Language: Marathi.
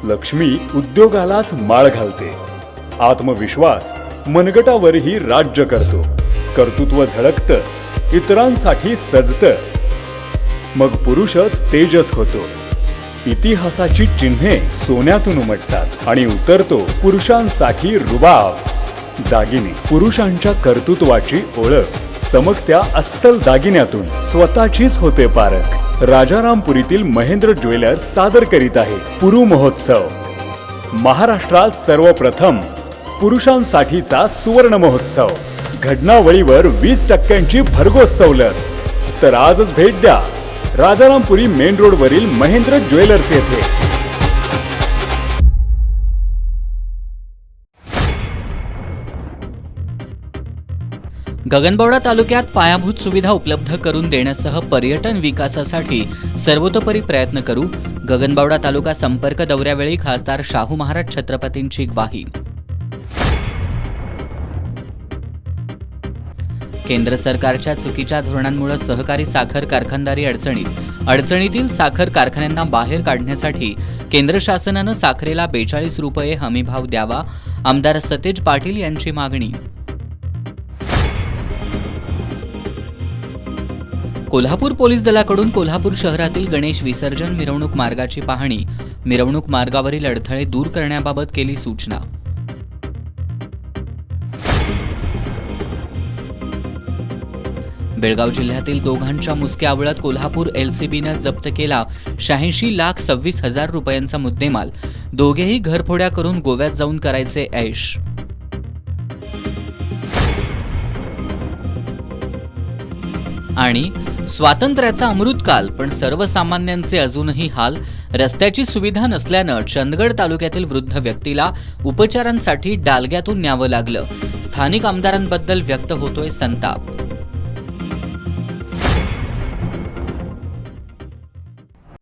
लक्ष्मी उद्योगालाच माळ घालते. आत्मविश्वास मनगटावरही राज्य करतो. कर्तृत्व झळकतं, इतरांसाठी सजतं. मग पुरुषच तेजस होतो. इतिहासाची चिन्हे सोन्यातून उमटतात आणि उतरतो पुरुषांसाठी रुबाब. दागिने पुरुषांच्या कर्तृत्वाची ओळख चमकत्या अस्सल दागिन्यातून स्वतःचीच होते पारख. राजारामपुरीतील महेंद्र ज्वेलर्स सादर करीत आहे पुरू महोत्सव. महाराष्ट्रात सर्वप्रथम पुरुषांसाठीचा सुवर्ण महोत्सव. घडणावळीवर 20% भरघोस सवलत. तर आजच भेट द्या राजारामपुरी मेन रोड वरील महेंद्र ज्वेलर्स येथे. गगनबावडा तालुक्यात पायाभूत सुविधा उपलब्ध करून देण्यासह पर्यटन विकासासाठी सर्वतोपरी प्रयत्न करू. गगनबावडा तालुका संपर्क दौऱ्यावेळी खासदार शाहू महाराज छत्रपतींची ग्वाही. केंद्र सरकारच्या चुकीच्या धोरणांमुळे सहकारी साखर कारखानदारी अडचणीतील साखर कारखान्यांना बाहेर काढण्यासाठी केंद्र शासनानं साखरेला 42 रुपये हमीभाव द्यावा. आमदार सतेज पाटील यांची मागणी. कोल्हापूर पोलीस दलाकडून कोल्हापूर शहरातील गणेश विसर्जन मिरवणूक मार्गाची पाहणी. मिरवणूक मार्गावरील अडथळे दूर करण्याबाबत केली सूचना. बेळगाव जिल्ह्यातील दोघांच्या मुसक्या आवळत कोल्हापूर एलसीबीनं जप्त केला 86,26,000 रुपयांचा मुद्देमाल. दोघेही घरफोड्या करून गोव्यात जाऊन करायचे ऐश. आणि स्वातंत्र्याचा अमृतकाल पण सर्वसामान्यांचे अजूनही हाल. रस्त्याची सुविधा नसल्यानं चंदगड तालुक्यातील वृद्ध व्यक्तीला उपचारांसाठी डालग्यातून न्यावं लागलं. स्थानिक आमदारांबद्दल व्यक्त होतोय संताप.